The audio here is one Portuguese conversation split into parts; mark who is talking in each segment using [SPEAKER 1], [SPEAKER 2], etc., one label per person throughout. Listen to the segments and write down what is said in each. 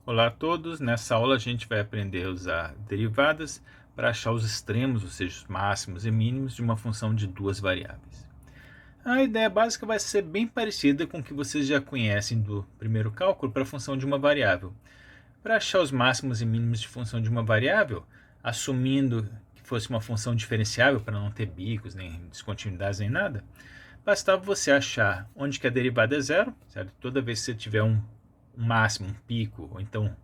[SPEAKER 1] Olá a todos, nessa aula a gente vai aprender a usar derivadas para achar os extremos, ou seja, os máximos e mínimos de uma função de duas variáveis. A ideia básica vai ser bem parecida com o que vocês já conhecem do primeiro cálculo para a função de uma variável. Para achar os máximos e mínimos de função de uma variável, assumindo que fosse uma função diferenciável para não ter bicos, nem descontinuidades, nem nada, bastava você achar onde que a derivada é zero, certo? Toda vez que você tiver um máximo, um pico, ou então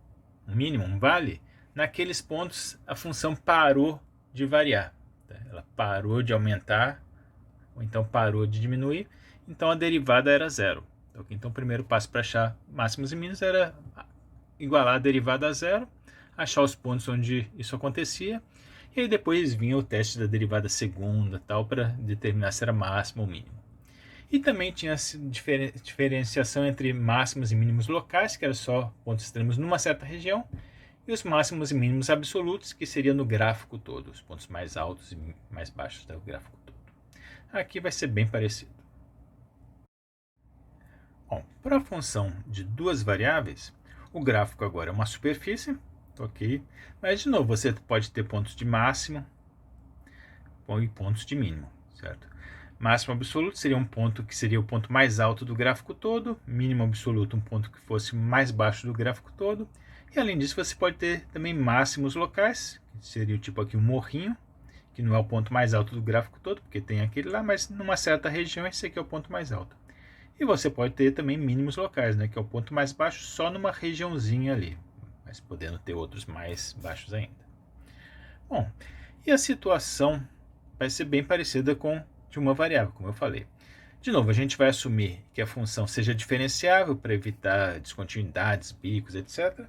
[SPEAKER 1] um mínimo, um vale, naqueles pontos a função parou de variar. Tá? Ela parou de aumentar, ou então parou de diminuir, então a derivada era zero. Então o primeiro passo para achar máximos e mínimos era igualar a derivada a zero, achar os pontos onde isso acontecia, e aí depois vinha o teste da derivada segunda, tal, para determinar se era máximo ou mínimo. E também tinha diferenciação entre máximos e mínimos locais, que era só pontos extremos numa certa região, e os máximos e mínimos absolutos, que seria no gráfico todo, os pontos mais altos e mais baixos do gráfico todo. Aqui vai ser bem parecido. Bom, para a função de duas variáveis, o gráfico agora é uma superfície, ok? Mas, de novo, você pode ter pontos de máximo e pontos de mínimo, certo? Máximo absoluto seria um ponto que seria o ponto mais alto do gráfico todo, mínimo absoluto um ponto que fosse mais baixo do gráfico todo, e além disso você pode ter também máximos locais, que seria tipo aqui um morrinho, que não é o ponto mais alto do gráfico todo, porque tem aquele lá, mas numa certa região esse aqui é o ponto mais alto. E você pode ter também mínimos locais, né, que é o ponto mais baixo só numa regiãozinha ali, mas podendo ter outros mais baixos ainda. Bom, e a situação vai ser bem parecida com de uma variável, como eu falei. De novo, a gente vai assumir que a função seja diferenciável para evitar descontinuidades, bicos, etc.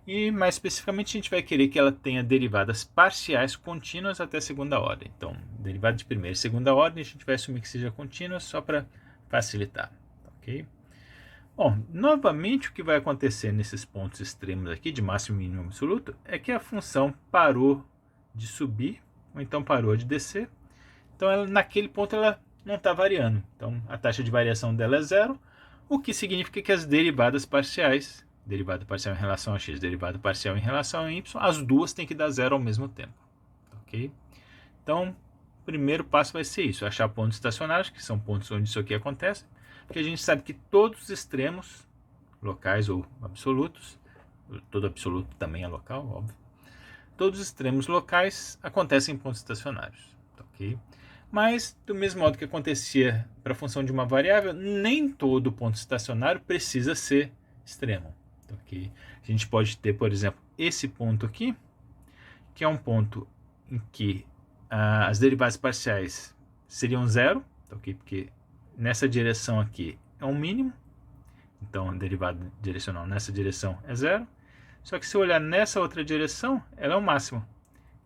[SPEAKER 1] E mais especificamente, a gente vai querer que ela tenha derivadas parciais contínuas até segunda ordem. Então, derivada de primeira e segunda ordem, a gente vai assumir que seja contínua só para facilitar. Ok? Bom, novamente o que vai acontecer nesses pontos extremos aqui, de máximo e mínimo absoluto, é que a função parou de subir, ou então parou de descer. Então, naquele ponto, ela não está variando. Então, a taxa de variação dela é zero, o que significa que as derivadas parciais, derivada parcial em relação a x, derivada parcial em relação a y, as duas têm que dar zero ao mesmo tempo. Ok? Então, o primeiro passo vai ser isso, achar pontos estacionários, que são pontos onde isso aqui acontece, porque a gente sabe que todos os extremos, locais ou absolutos, todo absoluto também é local, óbvio, todos os extremos locais acontecem em pontos estacionários. Ok? Mas, do mesmo modo que acontecia para a função de uma variável, nem todo ponto estacionário precisa ser extremo. Ok? A gente pode ter, por exemplo, esse ponto aqui, que é um ponto em que as derivadas parciais seriam zero, ok? Porque nessa direção aqui é um mínimo, então a derivada direcional nessa direção é zero. Só que se eu olhar nessa outra direção, ela é o máximo.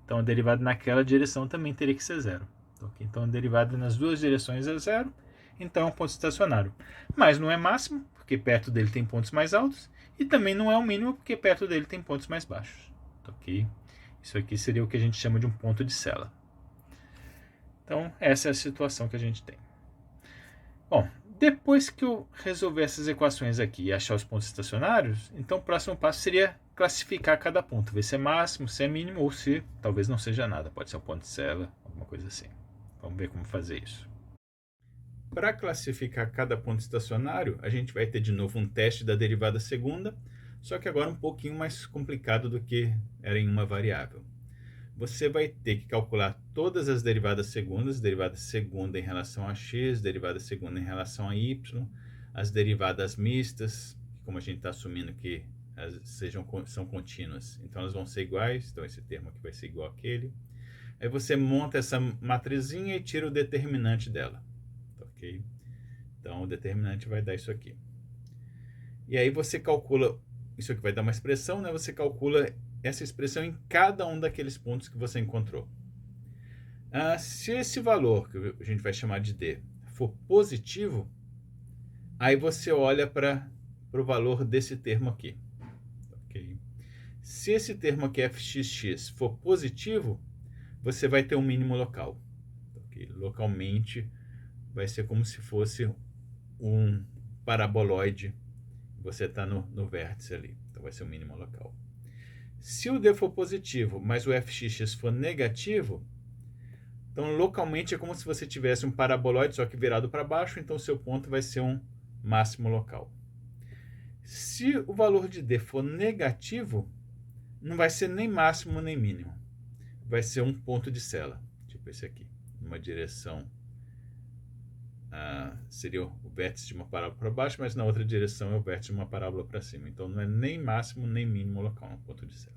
[SPEAKER 1] Então a derivada naquela direção também teria que ser zero. Okay? Então a derivada nas duas direções é zero, então é um ponto estacionário. Mas não é máximo, porque perto dele tem pontos mais altos, e também não é o mínimo, porque perto dele tem pontos mais baixos. Okay? Isso aqui seria o que a gente chama de um ponto de Sela. Então essa é a situação que a gente tem. Bom, depois que eu resolver essas equações aqui e achar os pontos estacionários, então o próximo passo seria classificar cada ponto, ver se é máximo, se é mínimo ou se talvez não seja nada, pode ser um ponto de Sela, alguma coisa assim. Vamos ver como fazer isso. Para classificar cada ponto estacionário, a gente vai ter de novo um teste da derivada segunda, só que agora um pouquinho mais complicado do que era em uma variável. Você vai ter que calcular todas as derivadas segundas, derivada segunda em relação a x, derivada segunda em relação a y, as derivadas mistas, como a gente está assumindo que são contínuas, então elas vão ser iguais, então esse termo aqui vai ser igual àquele. Aí você monta essa matrizinha e tira o determinante dela, ok? Então o determinante vai dar isso aqui. E aí você calcula, isso aqui vai dar uma expressão, né? Você calcula essa expressão em cada um daqueles pontos que você encontrou. Se esse valor, que a gente vai chamar de D, for positivo, aí você olha para o valor desse termo aqui. Okay? Se esse termo aqui, fxx, for positivo, você vai ter um mínimo local. Okay? Localmente, vai ser como se fosse um paraboloide você está no vértice ali. Então vai ser o mínimo local. Se o D for positivo, mas o fxx for negativo, então localmente é como se você tivesse um paraboloide, só que virado para baixo, então seu ponto vai ser um máximo local. Se o valor de D for negativo, não vai ser nem máximo nem mínimo. Vai ser um ponto de sela, tipo esse aqui, numa direção. Seria o vértice de uma parábola para baixo, mas na outra direção é o vértice de uma parábola para cima. Então não é nem máximo nem mínimo local, é um ponto de sela.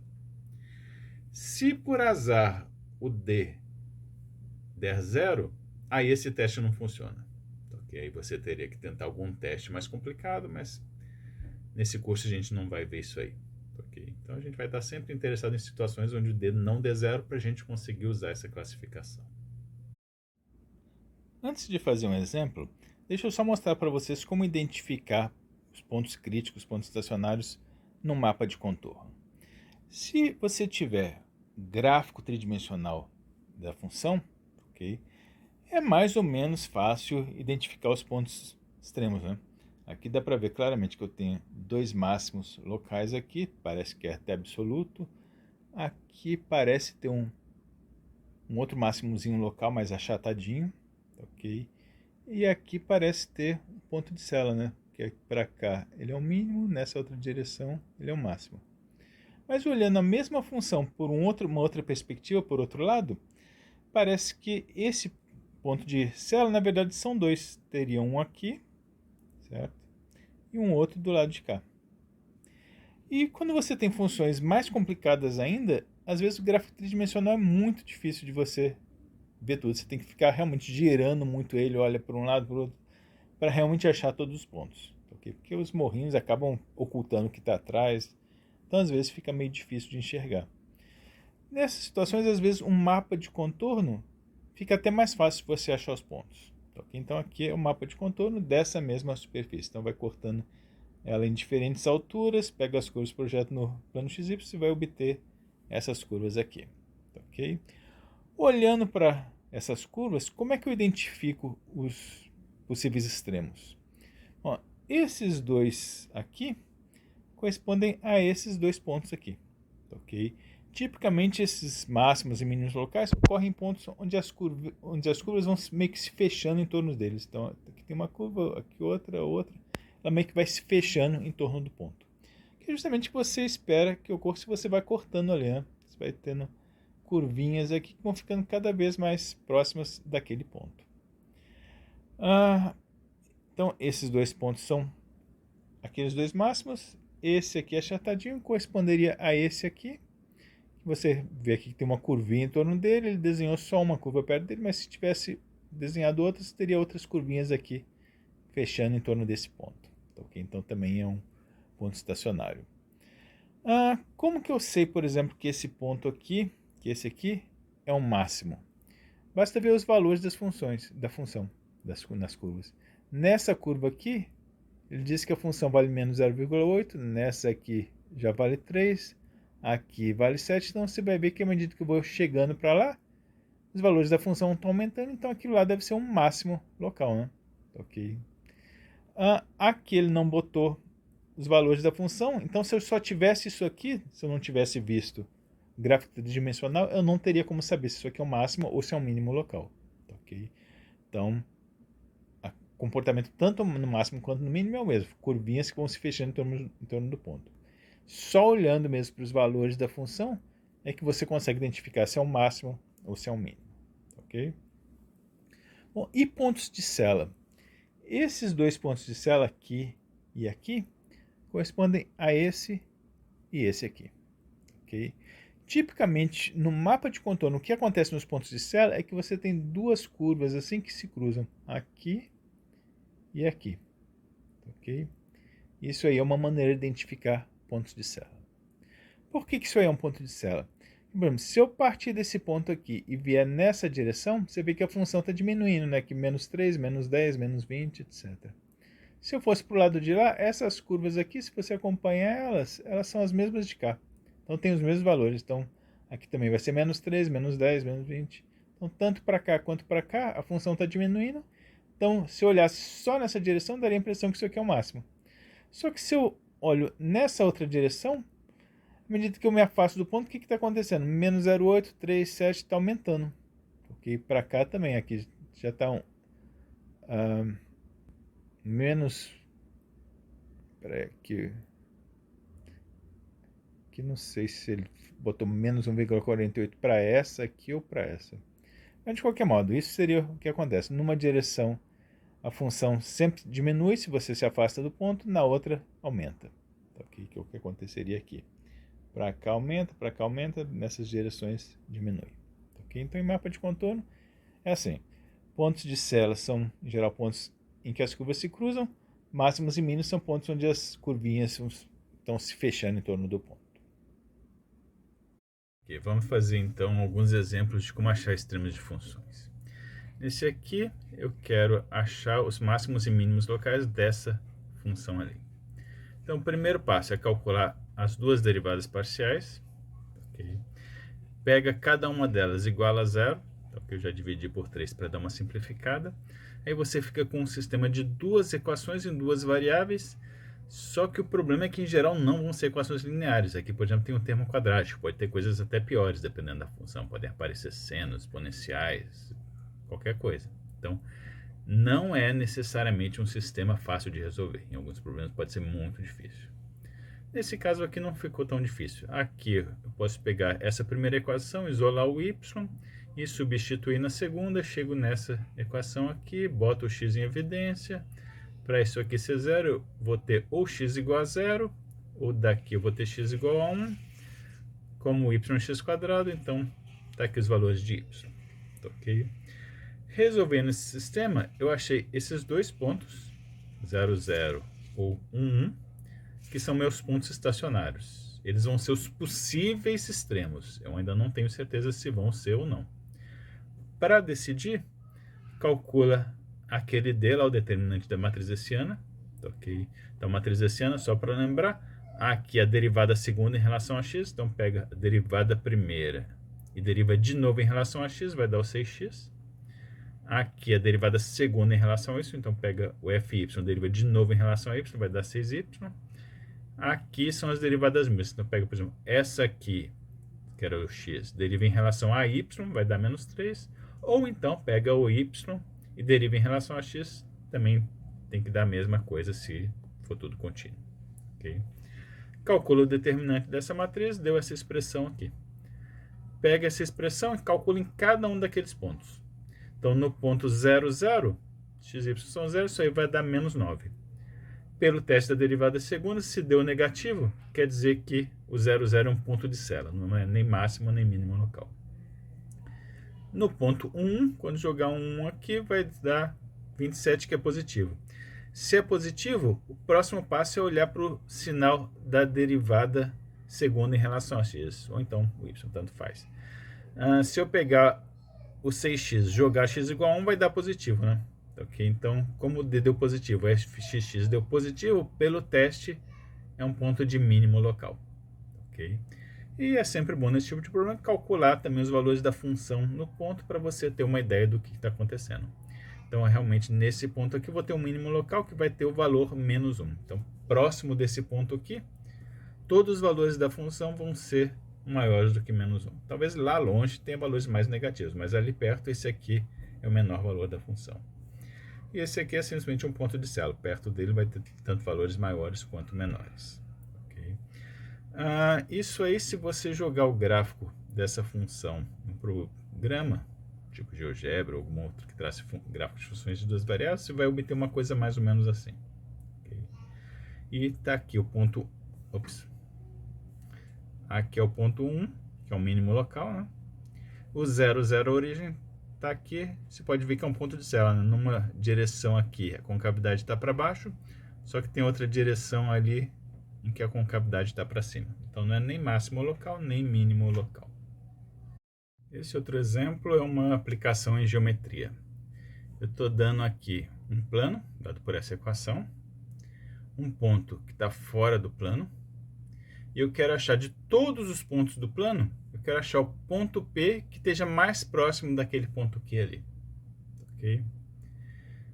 [SPEAKER 1] Se por azar o D der zero, aí esse teste não funciona. Okay? Aí você teria que tentar algum teste mais complicado, mas nesse curso a gente não vai ver isso aí. Okay? Então a gente vai estar sempre interessado em situações onde o D não der zero para a gente conseguir usar essa classificação.
[SPEAKER 2] Antes de fazer um exemplo, deixa eu só mostrar para vocês como identificar os pontos críticos, os pontos estacionários no mapa de contorno. Se você tiver gráfico tridimensional da função, okay, é mais ou menos fácil identificar os pontos extremos, né? Aqui dá para ver claramente que eu tenho dois máximos locais aqui, parece que é até absoluto. Aqui parece ter um outro máximozinho local mais achatadinho, ok? E aqui parece ter um ponto de sela, né? Que para cá ele é o mínimo, nessa outra direção ele é o máximo. Mas olhando a mesma função por uma outra perspectiva, por outro lado, parece que esse ponto de sela, na verdade, são dois. Teria um aqui, certo? E um outro do lado de cá. E quando você tem funções mais complicadas ainda, às vezes o gráfico tridimensional é muito difícil de você ver tudo. Você tem que ficar realmente girando muito ele, olha para um lado, para o outro, para realmente achar todos os pontos. Okay? Porque os morrinhos acabam ocultando o que está atrás. Então, às vezes, fica meio difícil de enxergar. Nessas situações, às vezes, um mapa de contorno fica até mais fácil você achar os pontos. Okay? Então, aqui é o mapa de contorno dessa mesma superfície. Então, vai cortando ela em diferentes alturas, pega as curvas, projeta no plano XY e vai obter essas curvas aqui. Okay? Olhando para essas curvas, como é que eu identifico os possíveis extremos? Bom, esses dois aqui correspondem a esses dois pontos aqui. Ok? Tipicamente, esses máximos e mínimos locais ocorrem em pontos onde as curvas vão meio que se fechando em torno deles. Então, aqui tem uma curva, aqui outra, ela meio que vai se fechando em torno do ponto. Que é justamente o que você espera que ocorra se você vai cortando ali, né? Você vai tendo curvinhas aqui que vão ficando cada vez mais próximas daquele ponto. Então, esses dois pontos são aqueles dois máximos. Esse aqui achatadinho corresponderia a esse aqui. Você vê aqui que tem uma curvinha em torno dele, ele desenhou só uma curva perto dele, mas se tivesse desenhado outras, teria outras curvinhas aqui fechando em torno desse ponto. Okay? Então também é um ponto estacionário. Como que eu sei, por exemplo, que esse ponto aqui, que esse aqui, é um máximo? Basta ver os valores das funções, da função nas curvas. Nessa curva aqui, ele diz que a função vale menos 0,8, nessa aqui já vale 3, aqui vale 7, então você vai ver que à medida que eu vou chegando para lá, os valores da função estão aumentando, então aquilo lá deve ser um máximo local, né? Ok. Aqui ele não botou os valores da função, então se eu só tivesse isso aqui, se eu não tivesse visto gráfico tridimensional, eu não teria como saber se isso aqui é o máximo ou se é um mínimo local. Ok? Então, o comportamento tanto no máximo quanto no mínimo é o mesmo. Curvinhas que vão se fechando em torno do ponto. Só olhando mesmo para os valores da função é que você consegue identificar se é o máximo ou se é o mínimo. Ok? Bom, e pontos de sela? Esses dois pontos de sela aqui e aqui correspondem a esse e esse aqui. Ok? Tipicamente, no mapa de contorno, o que acontece nos pontos de sela é que você tem duas curvas assim que se cruzam, aqui e aqui. Ok? Isso aí é uma maneira de identificar pontos de sela. Por que isso aí é um ponto de sela? Por exemplo, se eu partir desse ponto aqui e vier nessa direção, você vê que a função está diminuindo, né? Que menos 3, menos 10, menos 20, etc. Se eu fosse para o lado de lá, essas curvas aqui, se você acompanhar elas são as mesmas de cá. Então tem os mesmos valores. Então aqui também vai ser menos 3, menos 10, menos 20. Então tanto para cá quanto para cá, a função está diminuindo. Então se eu olhasse só nessa direção, daria a impressão que isso aqui é o máximo. Só que se eu olho nessa outra direção, à medida que eu me afasto do ponto, o que está acontecendo? Menos 0,8, 3, 7 está aumentando. Ok? Para cá também, aqui já está menos... Espera aí, aqui não sei se ele botou menos 1,48 para essa aqui ou para essa. Mas de qualquer modo, isso seria o que acontece. Numa direção, a função sempre diminui se você se afasta do ponto, na outra aumenta. Então, que é o que aconteceria aqui. Para cá aumenta, nessas direções diminui. Okay? Então, em mapa de contorno, é assim. Pontos de sela são, em geral, pontos em que as curvas se cruzam. Máximos e mínimos são pontos onde as curvinhas estão se fechando em torno do ponto.
[SPEAKER 1] Okay, vamos fazer, então, alguns exemplos de como achar extremos de funções. Nesse aqui, eu quero achar os máximos e mínimos locais dessa função ali. Então, o primeiro passo é calcular as duas derivadas parciais. Okay. Pega cada uma delas igual a zero. Então, que eu já dividi por 3 para dar uma simplificada. Aí você fica com um sistema de duas equações em duas variáveis. Só que o problema é que, em geral, não vão ser equações lineares. Aqui, por exemplo, tem um termo quadrático. Pode ter coisas até piores, dependendo da função. Podem aparecer senos, exponenciais, qualquer coisa. Então, não é necessariamente um sistema fácil de resolver. Em alguns problemas pode ser muito difícil. Nesse caso aqui não ficou tão difícil. Aqui eu posso pegar essa primeira equação, isolar o y e substituir na segunda. Chego nessa equação aqui, boto o x em evidência. Para isso aqui ser zero, eu vou ter ou x igual a zero, ou daqui eu vou ter x igual a 1, como y² então está aqui os valores de y. Ok? Resolvendo esse sistema, eu achei esses dois pontos, 0, 0 ou 1, 1, que são meus pontos estacionários. Eles vão ser os possíveis extremos. Eu ainda não tenho certeza se vão ser ou não. Para decidir, calcula aquele D lá, o determinante da matriz hessiana. Ok? Então, matriz hessiana, só para lembrar, aqui a derivada segunda em relação a x. Então, pega a derivada primeira e deriva de novo em relação a x, vai dar o 6x. Aqui a derivada segunda em relação a isso, então pega o fy, deriva de novo em relação a y, vai dar 6y. Aqui são as derivadas mistas, então pega, por exemplo, essa aqui, que era o x, deriva em relação a y, vai dar menos 3. Ou então pega o y e deriva em relação a x, também tem que dar a mesma coisa se for tudo contínuo. Okay? Calcula o determinante dessa matriz, deu essa expressão aqui. Pega essa expressão e calcula em cada um daqueles pontos. Então, no ponto 0, 0, x, y são 0, isso aí vai dar menos 9. Pelo teste da derivada segunda, se deu negativo, quer dizer que o 0, 0 é um ponto de sela, não é nem máximo nem mínimo local. No ponto 1, quando jogar um 1 aqui, vai dar 27, que é positivo. Se é positivo, o próximo passo é olhar para o sinal da derivada segunda em relação a x, ou então o y, tanto faz. Se eu pegar o 6x, jogar x igual a 1, vai dar positivo, né? Ok? Então, como o D deu positivo, fx deu positivo, pelo teste é um ponto de mínimo local. Ok? E é sempre bom nesse tipo de problema calcular também os valores da função no ponto para você ter uma ideia do que está acontecendo. Então, realmente, nesse ponto aqui, eu vou ter um mínimo local que vai ter o valor menos 1. Então, próximo desse ponto aqui, todos os valores da função vão ser maiores do que menos 1. Talvez lá longe tenha valores mais negativos, mas ali perto esse aqui é o menor valor da função. E esse aqui é simplesmente um ponto de sela. Perto dele vai ter tanto valores maiores quanto menores. Okay? Isso aí, se você jogar o gráfico dessa função em programa, tipo GeoGebra ou algum outro que trace gráfico de funções de duas variáveis, você vai obter uma coisa mais ou menos assim. Okay? E está aqui o ponto... Aqui é o ponto 1, que é o mínimo local, né? O 0, 0 a origem está aqui. Você pode ver que é um ponto de sela, né? Numa direção aqui a concavidade está para baixo, só que tem outra direção ali em que a concavidade está para cima. Então não é nem máximo local, nem mínimo local. Esse outro exemplo é uma aplicação em geometria. Eu estou dando aqui um plano, dado por essa equação, um ponto que está fora do plano, e eu quero achar de todos os pontos do plano, eu quero achar o ponto P que esteja mais próximo daquele ponto Q ali. Ok?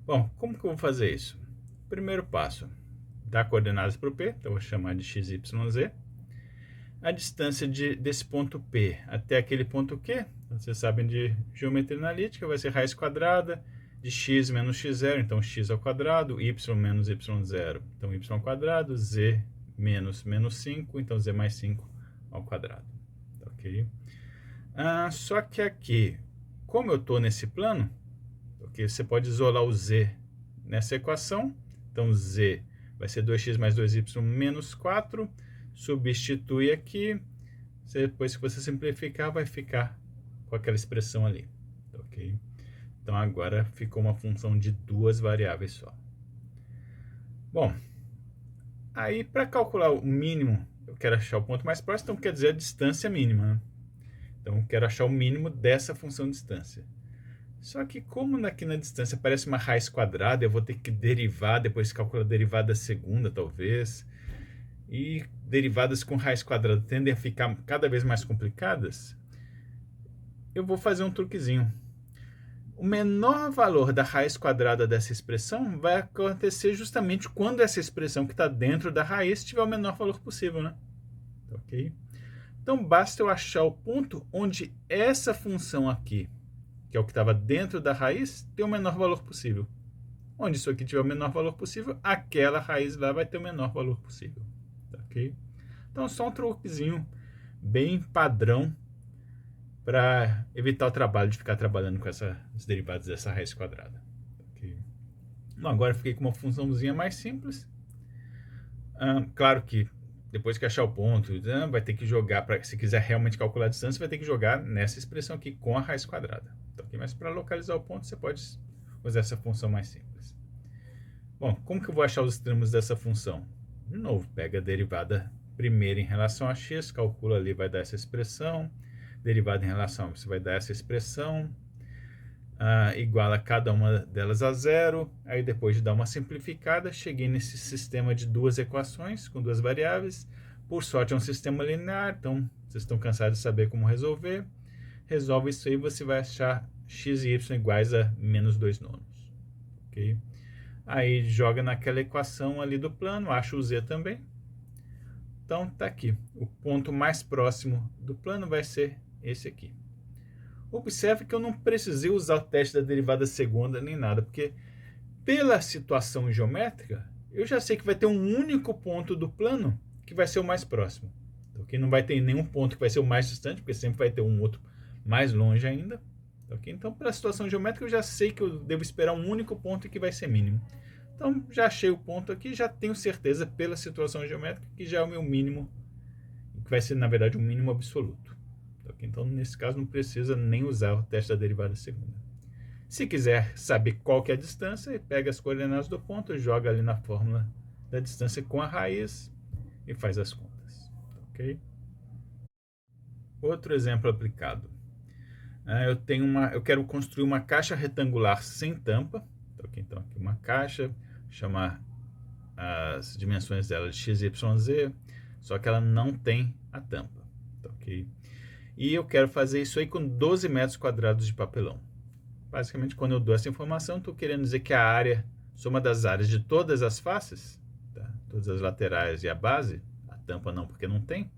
[SPEAKER 1] Bom, como que eu vou fazer isso? Primeiro passo, dar coordenadas para o P, então eu vou chamar de x, y, z. A distância desse ponto P até aquele ponto Q, vocês sabem de geometria analítica, vai ser raiz quadrada de x menos x0, então x ao quadrado, y menos y0, então y ao quadrado, z menos 5, então z mais 5 ao quadrado. Ok? Só que aqui, como eu estou nesse plano, okay, você pode isolar o z nessa equação, então z vai ser 2x mais 2y menos 4, substitui aqui, depois que você simplificar, vai ficar com aquela expressão ali, ok? Então agora ficou uma função de duas variáveis só. Bom, aí para calcular o mínimo, eu quero achar o ponto mais próximo, então quer dizer a distância mínima, né? Então eu quero achar o mínimo dessa função de distância. Só que como aqui na distância parece uma raiz quadrada, eu vou ter que derivar, depois calcular a derivada segunda, talvez. E derivadas com raiz quadrada tendem a ficar cada vez mais complicadas. Eu vou fazer um truquezinho. O menor valor da raiz quadrada dessa expressão vai acontecer justamente quando essa expressão que está dentro da raiz tiver o menor valor possível, né? Ok? Então basta eu achar o ponto onde essa função aqui, que é o que estava dentro da raiz, tem o menor valor possível. Onde isso aqui tiver o menor valor possível, aquela raiz lá vai ter o menor valor possível. Ok? Então, só um truquezinho bem padrão para evitar o trabalho de ficar trabalhando com os derivados dessa raiz quadrada. Okay? Bom, agora eu fiquei com uma funçãozinha mais simples. Claro que depois que achar o ponto, vai ter que jogar, se quiser realmente calcular a distância, vai ter que jogar nessa expressão aqui com a raiz quadrada. Okay? Mas para localizar o ponto, você pode usar essa função mais simples. Bom, como que eu vou achar os extremos dessa função? De novo, pega a derivada primeira em relação a x, calcula ali, vai dar essa expressão. Derivada em relação a y, vai dar essa expressão. Iguala cada uma delas a zero. Aí depois de dar uma simplificada, cheguei nesse sistema de duas equações com duas variáveis. Por sorte é um sistema linear, então vocês estão cansados de saber como resolver. Resolve isso aí, você vai achar x e y iguais a menos 2 nonos. Ok? Aí joga naquela equação ali do plano, acha o z também. Então tá aqui, o ponto mais próximo do plano vai ser esse aqui. Observe que eu não precisei usar o teste da derivada segunda nem nada, porque pela situação geométrica, eu já sei que vai ter um único ponto do plano que vai ser o mais próximo. Okay? Não vai ter nenhum ponto que vai ser o mais distante, porque sempre vai ter um outro mais longe ainda. Okay? Então, pela situação geométrica, eu já sei que eu devo esperar um único ponto que vai ser mínimo. Então, já achei o ponto aqui, já tenho certeza pela situação geométrica que já é o meu mínimo, que vai ser, na verdade, um mínimo absoluto. Okay? Então, nesse caso, não precisa nem usar o teste da derivada segunda. Se quiser saber qual que é a distância, pega as coordenadas do ponto, joga ali na fórmula da distância com a raiz e faz as contas. Okay? Outro exemplo aplicado. Eu quero construir uma caixa retangular sem tampa. Okay? Então, aqui uma caixa, chamar as dimensões dela de x, y, z, só que ela não tem a tampa. Okay? E eu quero fazer isso aí com 12 metros quadrados de papelão. Basicamente, quando eu dou essa informação, estou querendo dizer que a área, soma das áreas de todas as faces, tá? Todas as laterais e a base, a tampa não, porque não tem,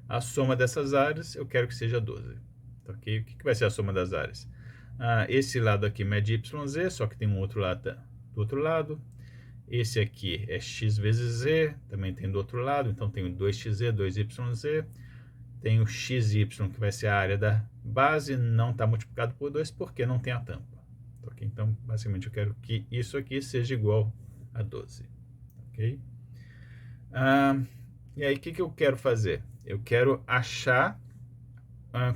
[SPEAKER 1] a soma dessas áreas eu quero que seja 12. Okay? O que vai ser a soma das áreas? Esse lado aqui mede YZ, só que tem um outro lado do outro lado. Esse aqui é x vezes z, também tem do outro lado, então tenho 2xz, 2yz. Tem o xy, que vai ser a área da base, não está multiplicado por 2 porque não tem a tampa. Okay? Então, basicamente, eu quero que isso aqui seja igual a 12. Okay? E aí, o que eu quero fazer? Eu quero achar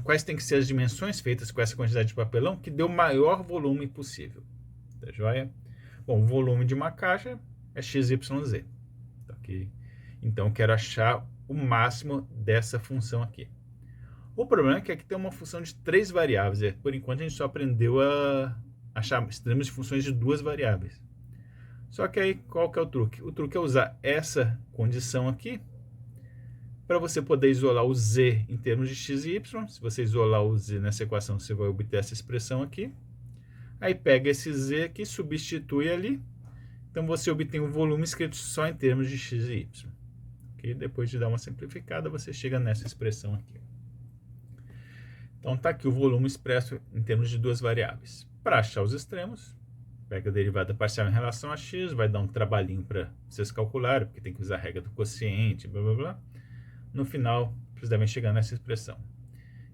[SPEAKER 1] quais tem que ser as dimensões feitas com essa quantidade de papelão que dê o maior volume possível. Tá joia? Bom, o volume de uma caixa é XYZ. Okay? Então, eu quero achar o máximo dessa função aqui. O problema é que aqui tem uma função de 3 variáveis. Por enquanto, a gente só aprendeu a achar extremos de funções de 2 variáveis. Só que aí, qual que é o truque? O truque é usar essa condição aqui para você poder isolar o z em termos de x e y. Se você isolar o z nessa equação, você vai obter essa expressão aqui. Aí pega esse z aqui, substitui ali Então você obtém o volume escrito só em termos de x e y. Okay? Depois de dar uma simplificada, você chega nessa expressão aqui. Então está aqui o volume expresso em termos de duas variáveis. Para achar os extremos, pega a derivada parcial em relação a x, vai dar um trabalhinho para vocês calcularem, porque tem que usar a regra do quociente, blá blá blá. No final, vocês devem chegar nessa expressão.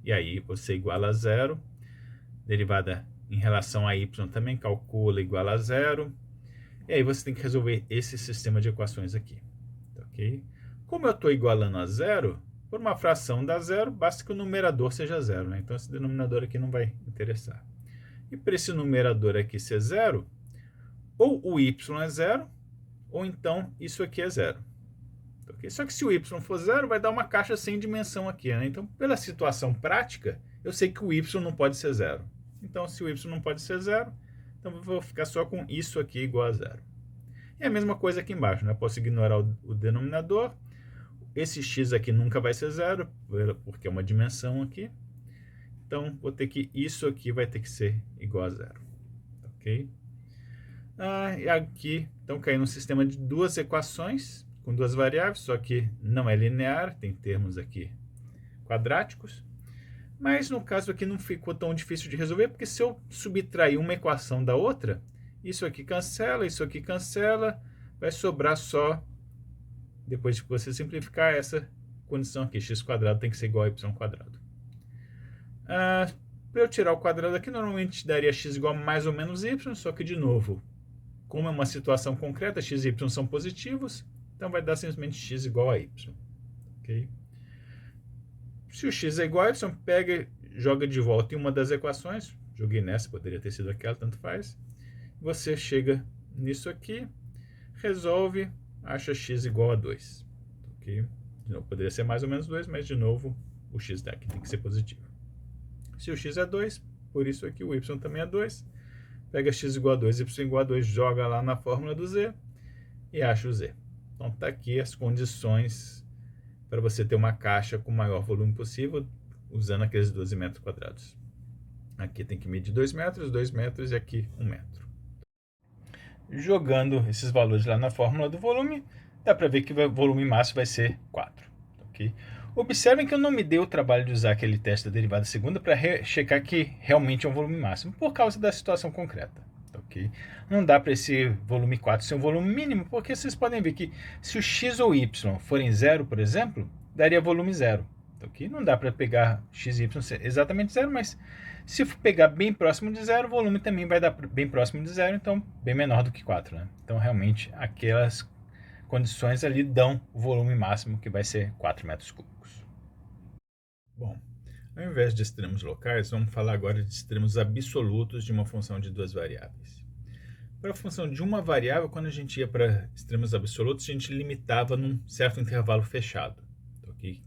[SPEAKER 1] E aí você iguala a zero, derivada em relação a y também calcula igual a zero, e aí você tem que resolver esse sistema de equações aqui. Ok? Como eu estou igualando a zero, por uma fração dá zero, basta que o numerador seja zero, né? Então esse denominador aqui não vai interessar. E para esse numerador aqui ser zero, ou o y é zero, ou então isso aqui é zero. Okay? Só que se o y for zero, vai dar uma caixa sem dimensão aqui, né? Então, pela situação prática, eu sei que o y não pode ser zero. Então, se o y não pode ser zero, então eu vou ficar só com isso aqui igual a zero. E a mesma coisa aqui embaixo, né? Eu posso ignorar o denominador. Esse x aqui nunca vai ser zero, porque é uma dimensão aqui. Então, vou ter que isso aqui vai ter que ser igual a zero. Ok? E aqui, então, caiu um sistema de duas equações com duas variáveis, só que não é linear, tem termos aqui quadráticos. Mas no caso aqui não ficou tão difícil de resolver, porque se eu subtrair uma equação da outra, isso aqui cancela, vai sobrar só, depois de você simplificar, essa condição aqui, x² tem que ser igual a y². Para eu tirar o quadrado aqui, normalmente daria x igual a mais ou menos y, só que de novo, como é uma situação concreta, x e y são positivos, então vai dar simplesmente x igual a y. Okay? Se o x é igual a y, pega e joga de volta em uma das equações. Joguei nessa, poderia ter sido aquela, tanto faz. Você chega nisso aqui, resolve, acha x igual a 2. Okay? De novo, poderia ser mais ou menos 2, mas de novo o x daqui tem que ser positivo. Se o x é 2, por isso aqui o y também é 2. Pega x igual a 2, y igual a 2, joga lá na fórmula do z e acha o z. Então está aqui as condições para você ter uma caixa com o maior volume possível, usando aqueles 12 metros quadrados. Aqui tem que medir 2 metros e aqui 1 metro. Jogando esses valores lá na fórmula do volume, dá para ver que o volume máximo vai ser 4. Okay? Observem que eu não me dei o trabalho de usar aquele teste da derivada segunda para checar que realmente é um volume máximo, por causa da situação concreta. Okay? Não dá para esse volume 4 ser um volume mínimo, porque vocês podem ver que se o x ou y forem zero, por exemplo, daria volume zero. Okay? Não dá para pegar x e y ser exatamente zero, mas se for pegar bem próximo de zero, o volume também vai dar bem próximo de zero, então bem menor do que 4. Né? Então realmente aquelas condições ali dão o volume máximo, que vai ser 4 metros cúbicos. Bom, ao invés de extremos locais, vamos falar agora de extremos absolutos de uma função de duas variáveis. Para a função de uma variável, quando a gente ia para extremos absolutos, a gente limitava num certo intervalo fechado. Então, que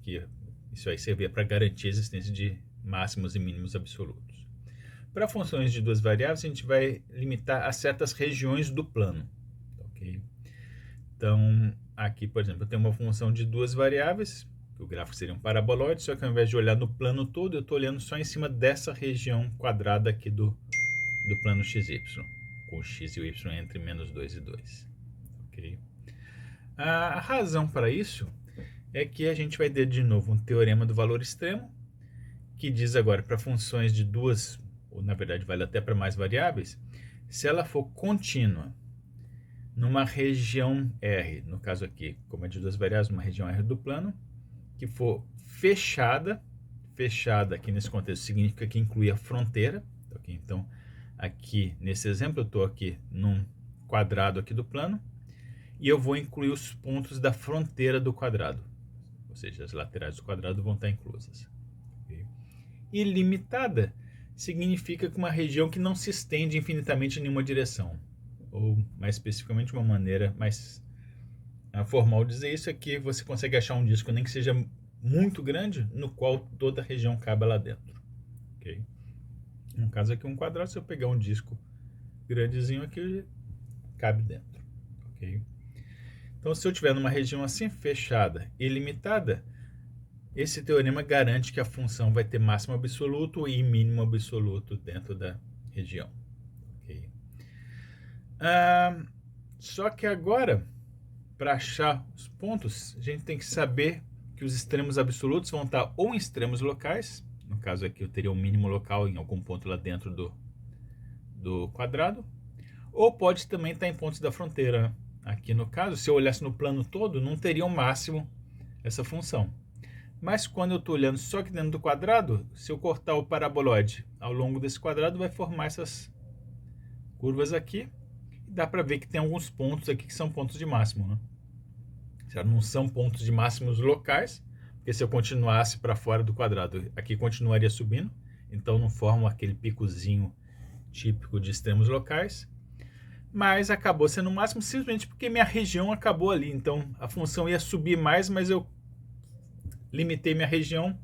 [SPEAKER 1] isso aí servia para garantir a existência de máximos e mínimos absolutos. Para funções de duas variáveis, a gente vai limitar a certas regiões do plano. Okay? Então, aqui, por exemplo, eu tenho uma função de duas variáveis, o gráfico seria um paraboloide, só que ao invés de olhar no plano todo, eu estou olhando só em cima dessa região quadrada aqui do plano XY, com o x e o y entre menos 2 e 2. Okay? A razão para isso é que a gente vai ter de novo um teorema do valor extremo, que diz agora para funções de duas, ou na verdade vale até para mais variáveis, se ela for contínua numa região R, no caso aqui, como é de duas variáveis, uma região R do plano, que for fechada aqui nesse contexto significa que inclui a fronteira. Okay? Então, aqui nesse exemplo, eu estou aqui num quadrado aqui do plano, e eu vou incluir os pontos da fronteira do quadrado, ou seja, as laterais do quadrado vão estar inclusas. Okay? Ilimitada significa que uma região que não se estende infinitamente em nenhuma direção, ou mais especificamente uma maneira mais formal de dizer isso é que você consegue achar um disco nem que seja muito grande, no qual toda a região cabe lá dentro. Okay? No caso aqui um quadrado, se eu pegar um disco grandezinho aqui, cabe dentro. Okay? Então se eu tiver numa região assim fechada e limitada, esse teorema garante que a função vai ter máximo absoluto e mínimo absoluto dentro da região. Okay? Só que agora, para achar os pontos, a gente tem que saber que os extremos absolutos vão estar ou em extremos locais, no caso aqui eu teria um mínimo local em algum ponto lá dentro do quadrado, ou pode também estar em pontos da fronteira. Aqui no caso, se eu olhasse no plano todo, não teria um máximo essa função. Mas quando eu estou olhando só aqui dentro do quadrado, se eu cortar o paraboloide ao longo desse quadrado, vai formar essas curvas aqui. E dá para ver que tem alguns pontos aqui que são pontos de máximo, né? Já não são pontos de máximos locais, porque se eu continuasse para fora do quadrado, aqui continuaria subindo, então não forma aquele picozinho típico de extremos locais, mas acabou sendo o máximo simplesmente porque minha região acabou ali, então a função ia subir mais, mas eu limitei minha região,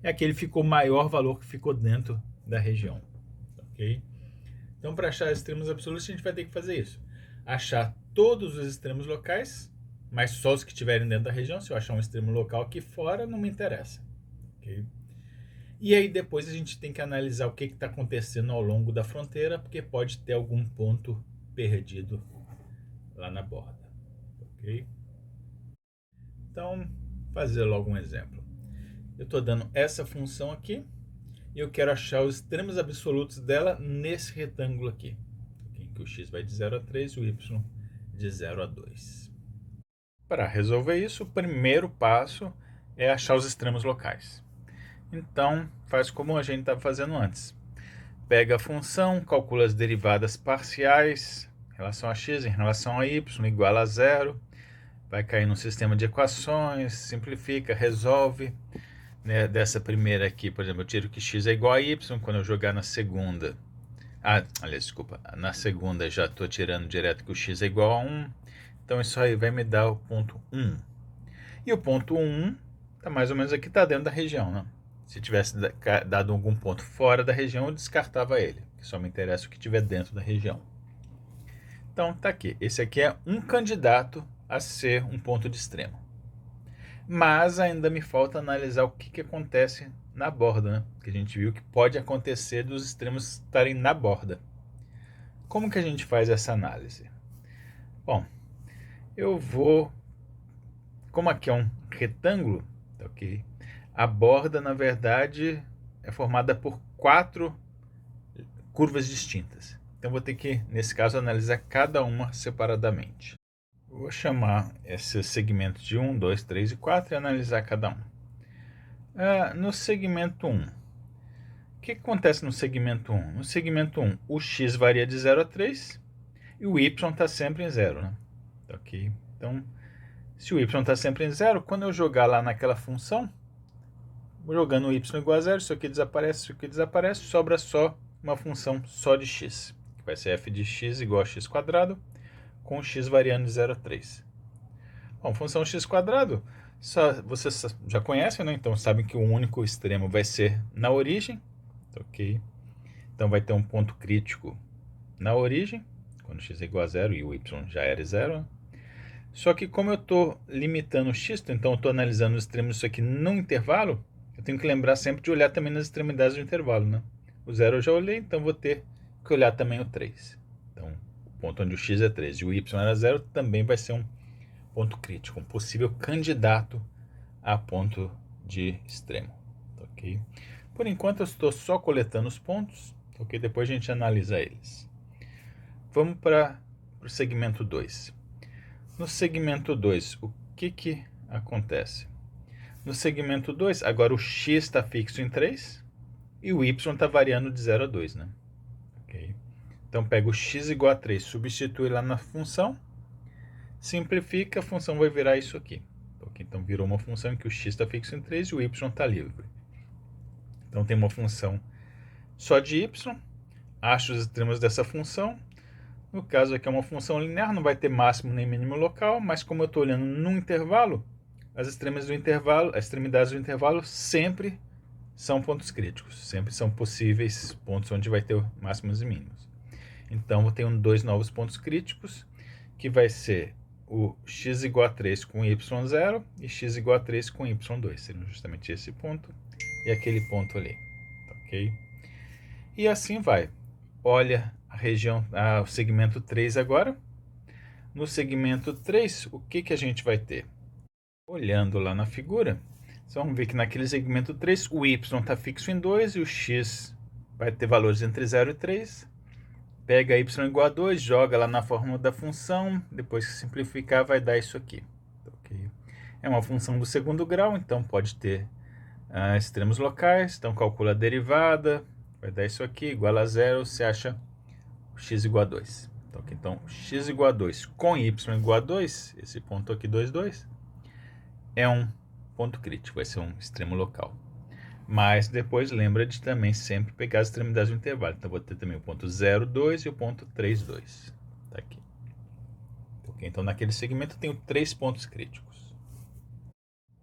[SPEAKER 1] e aquele ficou o maior valor que ficou dentro da região, ok? Então para achar extremos absolutos a gente vai ter que fazer isso, achar todos os extremos locais, mas só os que estiverem dentro da região. Se eu achar um extremo local aqui fora, não me interessa, ok? E aí depois a gente tem que analisar o que está acontecendo ao longo da fronteira, porque pode ter algum ponto perdido lá na borda, ok? Então, fazer logo um exemplo. Eu estou dando essa função aqui e eu quero achar os extremos absolutos dela nesse retângulo aqui, em que o x vai de 0 a 3 e o y de 0 a 2. Para resolver isso, o primeiro passo é achar os extremos locais. Então, faz como a gente estava fazendo antes. Pega a função, calcula as derivadas parciais em relação a x, em relação a y, igual a zero. Vai cair no sistema de equações, simplifica, resolve. Né? Dessa primeira aqui, por exemplo, eu tiro que x é igual a y, quando eu jogar na segunda... aliás, desculpa, na segunda já estou tirando direto que o x é igual a 1. Então isso aí vai me dar o ponto 1. E o ponto 1 está mais ou menos aqui, está dentro da região, né? Se tivesse dado algum ponto fora da região, eu descartava ele. Só me interessa o que tiver dentro da região. Então tá aqui. Esse aqui é um candidato a ser um ponto de extremo. Mas ainda me falta analisar o que acontece na borda, né? Que a gente viu que pode acontecer dos extremos estarem na borda. Como que a gente faz essa análise? Bom, eu vou... Como aqui é um retângulo, ok? A borda, na verdade, é formada por 4 curvas distintas. Então, vou ter que, nesse caso, analisar cada uma separadamente. Vou chamar esses segmentos de 1, 2, 3 e 4 e analisar cada um. No segmento 1, o que acontece no segmento 1? No segmento 1, o x varia de 0 a 3 e o y está sempre em 0, né? Ok? Então, se o y está sempre em 0, quando eu jogar lá naquela função, jogando o y igual a 0, isso aqui desaparece, sobra só uma função só de x, que vai ser f de x igual a x quadrado, com x variando de 0 a 3. Bom, função x quadrado, vocês já conhecem, né? Então sabem que o único extremo vai ser na origem, ok? Então vai ter um ponto crítico na origem, quando x é igual a 0 e o y já era 0, né? Só que como eu estou limitando o x, então eu estou analisando os extremos disso aqui no intervalo, eu tenho que lembrar sempre de olhar também nas extremidades do intervalo, né? O 0 eu já olhei, então vou ter que olhar também o 3. Então, o ponto onde o x é 3 e o y era 0 também vai ser um ponto crítico, um possível candidato a ponto de extremo. Ok? Por enquanto eu estou só coletando os pontos, ok? Depois a gente analisa eles. Vamos para o segmento 2. No segmento 2, o que acontece? No segmento 2, agora o x está fixo em 3 e o y está variando de 0 a 2, né? Okay. Então, pega o x igual a 3, substitui lá na função, simplifica, a função vai virar isso aqui. Okay. Então, virou uma função em que o x está fixo em 3 e o y está livre. Então, tem uma função só de y, acho os extremos dessa função. No caso aqui é uma função linear, não vai ter máximo nem mínimo local, mas como eu estou olhando num intervalo, as extremidades do intervalo sempre são pontos críticos, sempre são possíveis pontos onde vai ter máximos e mínimos. Então eu tenho 2 novos pontos críticos, que vai ser o x igual a 3 com y0 e x igual a 3 com y2, seriam justamente esse ponto e aquele ponto ali, ok? E assim vai. Olha a região, o segmento 3 agora. no segmento 3, o que a gente vai ter? Olhando lá na figura, vocês vão ver que naquele segmento 3, o y está fixo em 2 e o x vai ter valores entre 0 e 3. Pega y igual a 2, joga lá na fórmula da função, depois que simplificar vai dar isso aqui. Okay. É uma função do segundo grau, então pode ter extremos locais, então calcula a derivada, vai dar isso aqui, igual a 0, você acha x igual a 2. Então, x igual a 2 com y igual a 2, esse ponto aqui, 2, 2, é um ponto crítico, vai ser um extremo local. Mas depois lembra de também sempre pegar as extremidades do intervalo. Então, vou ter também o ponto 0, 2 e o ponto 3, 2. Tá aqui. Okay, então, naquele segmento, eu tenho 3 pontos críticos.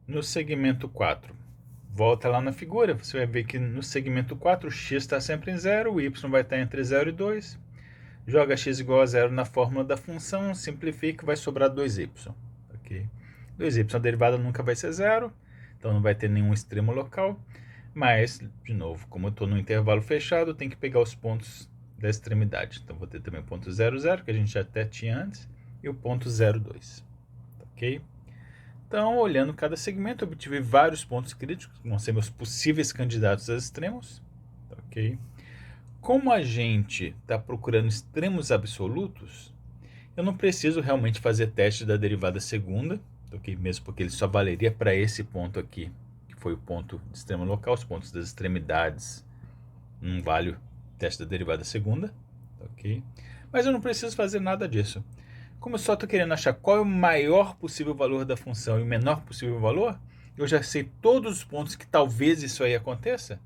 [SPEAKER 1] No segmento 4, volta lá na figura, você vai ver que no segmento 4, o x está sempre em 0, o y vai estar entre 0 e 2. Joga x igual a 0 na fórmula da função, simplifica, vai sobrar 2y. Okay? 2y, a derivada nunca vai ser 0, então não vai ter nenhum extremo local. Mas, de novo, como eu estou no intervalo fechado, eu tenho que pegar os pontos da extremidade. Então, vou ter também o ponto 0, 0, que a gente até tinha antes, e o ponto 0, 2. Ok? Então, olhando cada segmento, eu obtive vários pontos críticos, que vão ser meus possíveis candidatos a extremos. Ok? Como a gente está procurando extremos absolutos, eu não preciso realmente fazer teste da derivada segunda, ok? Mesmo porque ele só valeria para esse ponto aqui, que foi o ponto de extremo local, os pontos das extremidades não vale o teste da derivada segunda, ok? Mas eu não preciso fazer nada disso. Como eu só estou querendo achar qual é o maior possível valor da função e o menor possível valor, eu já sei todos os pontos que talvez isso aí aconteça.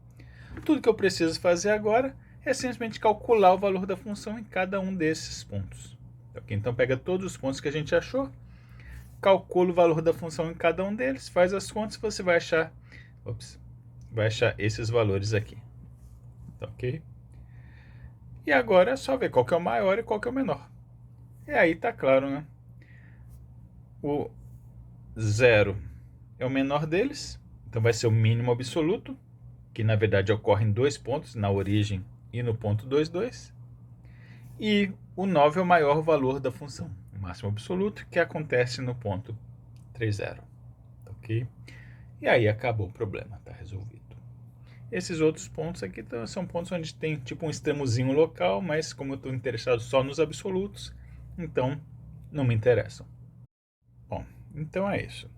[SPEAKER 1] Tudo que eu preciso fazer agora é simplesmente calcular o valor da função em cada um desses pontos. Okay? Então, pega todos os pontos que a gente achou, calcula o valor da função em cada um deles, faz as contas e você vai achar, esses valores aqui. Ok? E agora é só ver qual que é o maior e qual que é o menor. E aí tá claro, né? O 0 é o menor deles, então vai ser o mínimo absoluto, que na verdade ocorre em 2 pontos, na origem e no ponto 2, 2. E o 9 é o maior valor da função, o máximo absoluto, que acontece no ponto 3, 0. Ok? E aí acabou o problema, está resolvido. Esses outros pontos aqui são pontos onde tem tipo um extremozinho local, mas como eu estou interessado só nos absolutos, então não me interessam. Bom, então é isso.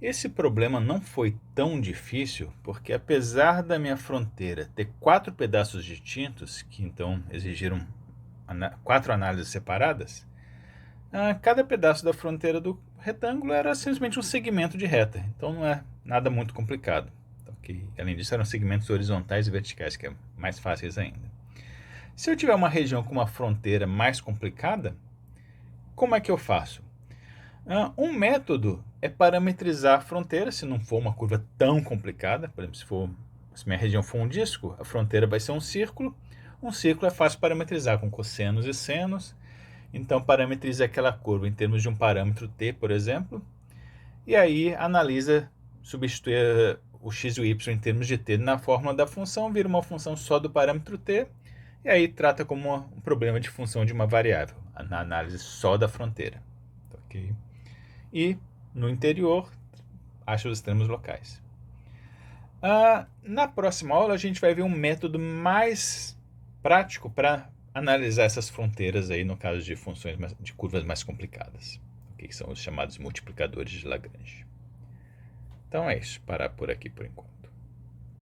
[SPEAKER 1] Esse problema não foi tão difícil, porque apesar da minha fronteira ter 4 pedaços distintos, que então exigiram 4 análises separadas, cada pedaço da fronteira do retângulo era simplesmente um segmento de reta, então não é nada muito complicado. Okay? Além disso, eram segmentos horizontais e verticais, que é mais fáceis ainda. Se eu tiver uma região com uma fronteira mais complicada, como é que eu faço? Um método é parametrizar a fronteira, se não for uma curva tão complicada. Por exemplo, se minha região for um disco, a fronteira vai ser um círculo. Um círculo é fácil parametrizar com cossenos e senos. Então, parametriza aquela curva em termos de um parâmetro t, por exemplo. E aí, analisa, substitui o x e o y em termos de t na fórmula da função, vira uma função só do parâmetro t. E aí, trata como um problema de função de uma variável, na análise só da fronteira. Ok? E no interior, acha os extremos locais. Na próxima aula, a gente vai ver um método mais prático para analisar essas fronteiras aí no caso de funções de curvas mais complicadas, que são os chamados multiplicadores de Lagrange. Então é isso, parar por aqui por enquanto.